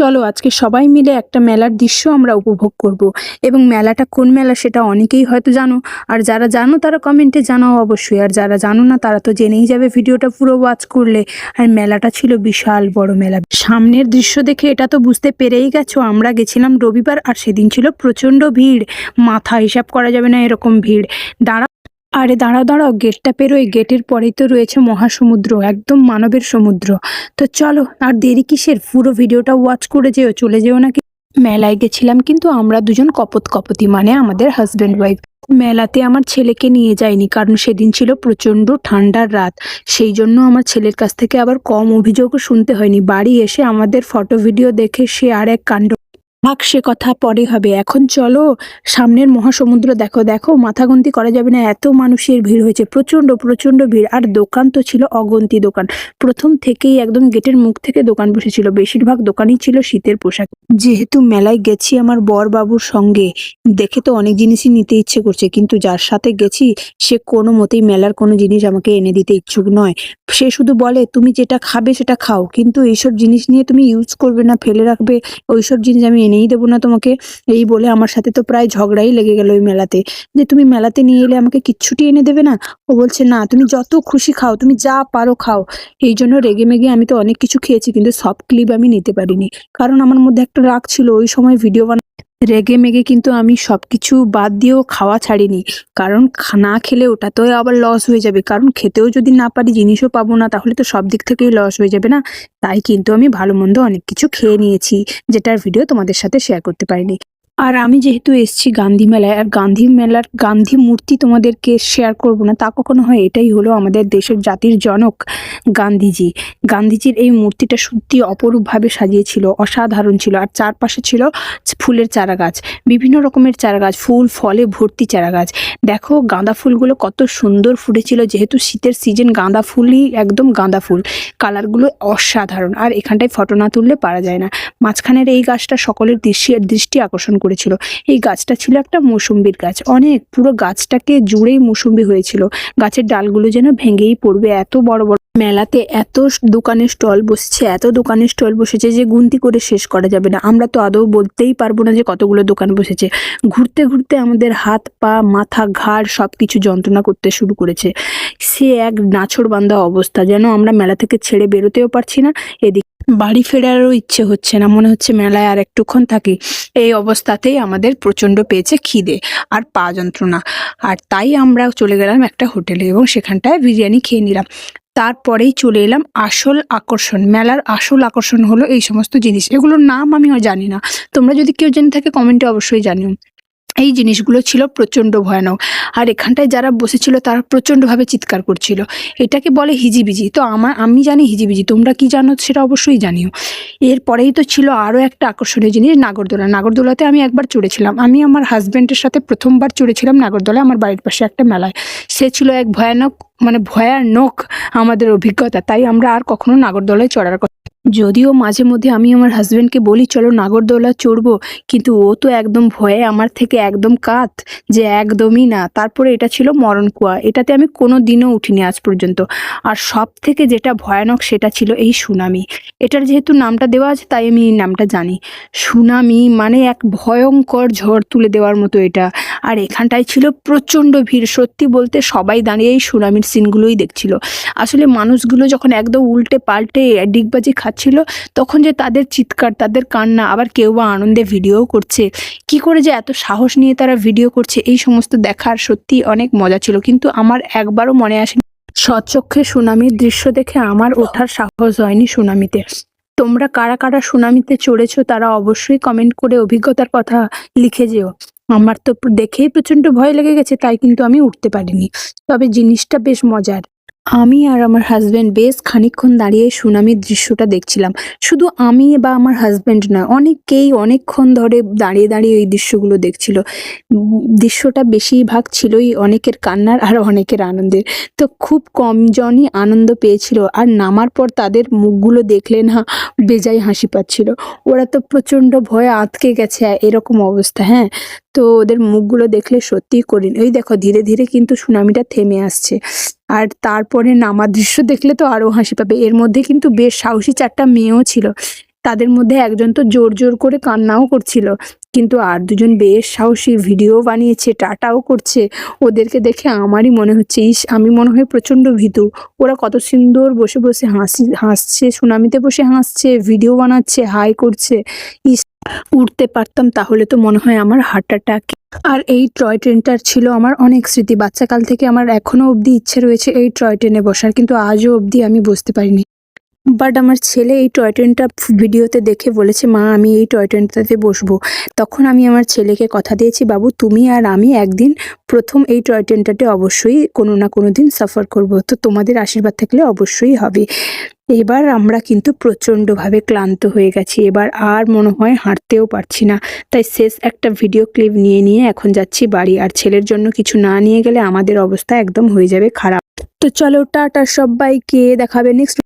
চলো আজকে সবাই মিলে একটা মেলার দৃশ্য আমরা উপভোগ করব এবং মেলাটা কোন মেলা সেটা অনেকেই হয়তো জানো। আর যারা জানো তারা কমেন্টে জানাও অবশ্যই, আর যারা জানো না তারা তো জেনেই যাবে ভিডিওটা পুরো ওয়াচ করলে। আর মেলাটা ছিল বিশাল বড় মেলা। সামনের দৃশ্য দেখে এটা তো বুঝতে পেরেই গেছো আমরা গেছিলাম রবিবার, আর সেদিন ছিল প্রচন্ড ভিড়, মাথা হিসাব করা যাবে না এরকম ভিড়। আরে দাঁড়াও দাঁড়াও, গেটটা পেরোয়, গেটের পরেই তো রয়েছে মহাসমুদ্র, একদম মানবের সমুদ্র। তো চলো আর দেরি কিসের, পুরো ভিডিওটা ওয়াচ করে যেও, চলে যেও না। মেলায় গেছিলাম কিন্তু আমরা দুজন কপতি, মানে আমাদের হাজব্যান্ড ওয়াইফ। মেলাতে আমার ছেলেকে নিয়ে যায়নি, কারণ সেদিন ছিল প্রচন্ড ঠান্ডার রাত। সেই জন্য আমার ছেলের কাছ থেকে আবার কম অভিযোগও শুনতে হয়নি। বাড়ি এসে আমাদের ফটো ভিডিও দেখে সে আর এক কাণ্ড। থাক সে কথা পরে হবে, এখন চলো সামনের মহাসমুদ্র দেখো। দেখো মাথা গুনতি করা যাবে না, এত মানুষের ভিড় হয়েছে, প্রচন্ড ভিড়। আর দোকান তো ছিল অগন্তি দোকান, প্রথম থেকেই একদম গেটের মুখ থেকে দোকান বসেছিল। বেশিরভাগ দোকানই ছিল শীতের পোশাক। যেহেতু মেলায় গেছি আমার বর বাবুর সঙ্গে, দেখে তো অনেক জিনিসই নিতে ইচ্ছে করছে, কিন্তু যার সাথে গেছি সে কোনো মতেই মেলার কোনো জিনিস আমাকে এনে দিতে ইচ্ছুক নয়। সে শুধু বলে তুমি যেটা খাবে সেটা খাও, কিন্তু এইসব জিনিস নিয়ে তুমি ইউজ করবে না, ফেলে রাখবে, ওইসব জিনিস আমি এনেই দেবো না তোমাকে। এই বলে আমার সাথে তো প্রায় ঝগড়াই লেগে গেল ওই মেলাতে, যে তুমি মেলাতে নিয়ে এলে আমাকে কিচ্ছুটি এনে দেবে না। ও বলছে না তুমি যত খুশি খাও, তুমি যা পারো খাও। এই জন্য রেগে মেগে আমি তো অনেক কিছু খেয়েছি, কিন্তু সব ক্লিপ আমি নিতে পারিনি, কারণ আমার মধ্যে একটা রাগ ছিল ওই সময় ভিডিও রেগে মেগে। কিন্তু আমি সবকিছু বাদ দিয়েও খাওয়া ছাড়িনি, কারণ না খেলে ওটা তো আবার লস হয়ে যাবে, কারণ খেতেও যদি না পারি জিনিসও পাবো না, তাহলে তো সব দিক থেকেই লস হয়ে যাবে না। তাই কিন্তু আমি ভালো মন্দ অনেক কিছু খেয়ে নিয়েছি, যেটার ভিডিও তোমাদের সাথে শেয়ার করতে পারিনি। আর আমি যেহেতু এসেছি গান্ধী মেলায়, আর গান্ধী মেলার গান্ধী মূর্তি তোমাদেরকে শেয়ার করব না তা কখনো হয়। এটাই হলো আমাদের দেশের জাতির জনক গান্ধীজি। গান্ধীজির এই মূর্তিটা সত্যি অপরূপভাবে সাজিয়েছিল, অসাধারণ ছিল। আর চারপাশে ছিল ফুলের চারা গাছ, বিভিন্ন রকমের চারা গাছ, ফুল ফলে ভর্তি চারা গাছ। দেখো গাঁদা ফুলগুলো কত সুন্দর ফুটেছিল, যেহেতু শীতের সিজন, গাঁদা ফুলই একদম গাঁদা ফুল, কালারগুলো অসাধারণ। আর এখানটায় ফটো না তুললে পারা যায় না। মাঝখানের এই গাছটা সকলের দৃষ্টি আকর্ষণ করেছিল। এই গাছটা ছিল একটা মৌসুম্বির গাছ, অনেক পুরো গাছটাকে জুড়েই মৌসুম্বি হয়েছিল। গাছের ডালগুলো যেন ভেঙেই পড়বে, এত বড় বড়। মেলাতে এত দোকানের স্টল বসেছে, এত দোকানের স্টল বসেছে যে গুনতি করে শেষ করা যাবে না। আমরা তো আদৌ বলতেই পারবো না যে কতগুলো দোকান বসেছে। ঘুরতে ঘুরতে আমাদের হাত পা মাথা ঘাড় সবকিছু যন্ত্রণা করতে শুরু করেছে। সে এক নাছোড়বান্দা অবস্থা, যেন আমরা মেলা থেকে ছেড়ে বেরোতেও পারছি না, এদিকে বাড়ি ফেরারও ইচ্ছে হচ্ছে না, মনে হচ্ছে মেলায় আর একটুক্ষণ থাকি। এই অবস্থাতেই আমাদের প্রচন্ড পেয়েছে খিদে আর পা যন্ত্রণা, আর তাই আমরা চলে গেলাম একটা হোটেলে এবং সেখানটায় বিরিয়ানি খেয়ে নিলাম। তারপরেই চলে এলাম আসল আকর্ষণ। মেলার আসল আকর্ষণ হলো এই সমস্ত জিনিস, এগুলোর নাম আমিও জানি না, তোমরা যদি কেউ জেনে থাকে কমেন্টে অবশ্যই জানিও। এই জিনিসগুলো ছিল প্রচণ্ড ভয়ানক, আর এখানটায় যারা বসেছিল তারা প্রচণ্ডভাবে চিৎকার করছিল। এটাকে বলে হিজিবিজি। তো আমি জানি হিজিবিজি, তোমরা কি জানো সেটা অবশ্যই জানিও। এরপরেই তো ছিল আরও একটা আকর্ষণীয় জিনিস, নাগরদোলা। নাগরদোলাতে আমি একবার চড়েছিলাম, আমি আমার হাজব্যান্ডের সাথে প্রথমবার চড়েছিলাম নাগরদোলায় আমার বাড়ির পাশে একটা মেলায়। সে ছিল এক ভয়ানক আমাদের অভিজ্ঞতা, তাই আমরা আর কখনো নাগরদোলায় চড়ার কথা। যদিও মাঝে মধ্যে আমি আমার হাজব্যান্ডকে বলি চলো নাগরদোলা চড়বো, কিন্তু ও তো একদম ভয়ে আমার থেকে একদম কাত, যে একদমই না। তারপরে এটা ছিল মরণকুয়া, এটাতে আমি কোনো দিনও উঠিনি আজ পর্যন্ত। আর সব থেকে যেটা ভয়ানক সেটা ছিল এই সুনামি। এটার যেহেতু নামটা দেওয়া আছে তাই আমি এই নামটা জানি। সুনামি মানে এক ভয়ঙ্কর ঝড় তুলে দেওয়ার মতো এটা। আর এখানটায় ছিল প্রচণ্ড ভিড়, সত্যি বলতে সবাই দাঁড়িয়ে এই সুনামির সিনগুলোই দেখছিল। আসলে মানুষগুলো যখন একদম উল্টে পাল্টে ডিগবাজি খাচ্ছিল, তখন যে তাদের চিৎকার, তাদের কান্না, আবার কেউ বা আনন্দে ভিডিও করছে, কি করে যে এত সাহস নিয়ে তারা ভিডিও করছে, এই সমস্ত দেখার সত্যি অনেক মজা ছিল। কিন্তু আমার একবারও মনে আসেনি স্বচক্ষে সুনামির দৃশ্য দেখে আমার ওঠার সাহস হয়নি সুনামিতে। তোমরা কারা কারা সুনামিতে চড়েছো তারা অবশ্যই কমেন্ট করে অভিজ্ঞতার কথা লিখে যেও। আমার তো দেখেই প্রচন্ড ভয় লেগে গেছে, তাই কিন্তু আমি উঠতে পারিনি, তবে জিনিসটা বেশ মজার। আমি আর আমার হাজব্যান্ড বেশ খানিকক্ষণ দাঁড়িয়ে সুনামির দৃশ্যটা দেখছিলাম। শুধু আমি বা আমার হাজব্যান্ড নয়, অনেকেই অনেকক্ষণ ধরে দাঁড়িয়ে দাঁড়িয়ে এই দৃশ্যগুলো দেখছিল। দৃশ্যটা বেশিরভাগ ছিলই অনেকের কান্নার আর অনেকের আনন্দের। তো খুব কম জনই আনন্দ পেয়েছিল, আর নামার পর তাদের মুখগুলো দেখলে না বেজায় হাসি পাচ্ছিল। ওরা তো প্রচণ্ড ভয়ে আঁতকে গেছে, এরকম অবস্থা। হ্যাঁ, তো ওদের মুখগুলো দেখলে সত্যিই করিন। এই দেখো ধীরে ধীরে কিন্তু সুনামিটা থেমে আসছে। আর তারপরে নামার দৃশ্য দেখলে তো আরও হাসি পাবে। এর মধ্যে কিন্তু বেশ সাহসী চারটা মেয়েও ছিল, তাদের মধ্যে একজন তো জোর জোর করে কান্নাও করছিল, কিন্তু আর দুজন বেশ সাহসী, ভিডিও বানিয়েছে, টাটাও করছে। ওদেরকে দেখে আমারই মনে হচ্ছে, ইস আমি মনে হয় প্রচণ্ড ভীতু। ওরা কত সুন্দর বসে বসে হাসছে, সুনামিতে বসে হাসছে, ভিডিও বানাচ্ছে, হাই করছে। ইস উঠতে পারতাম তাহলে তো মনে হয় আমার হার্ট অ্যাটাক। আর এই টয় ট্রেনটার ছিল আমার অনেক স্মৃতি। বাচ্চাকাল থেকে আমার এখনো অবধি ইচ্ছে রয়েছে এই টয় ট্রেনে বসার, কিন্তু আজও অবধি আমি বসতে পারিনি। বাট আমার ছেলে এই টয় ট্রেনটা ভিডিওতে দেখে বলেছে, মা আমি এই টয় ট্রেনটাতে বসবো। তখন আমি আমার ছেলেকে কথা দিয়েছি, বাবু তুমি আর আমি একদিন প্রথম এই টয় ট্রেনটাতে অবশ্যই কোনো না কোনো দিন সফর করব, তো তোমাদের আশীর্বাদ থাকলে অবশ্যই হবে। এবার আমরা কিন্তু প্রচণ্ডভাবে ক্লান্ত হয়ে গেছি, এবার আর মনে হয় হাঁটতেও পারছি না। তাই শেষ একটা ভিডিও ক্লিপ নিয়ে এখন যাচ্ছি বাড়ি। আর ছেলের জন্য কিছু না নিয়ে গেলে আমাদের অবস্থা একদম হয়ে যাবে খারাপ। তো চলো টাটা সবাইকে, দেখাবে নেক্সট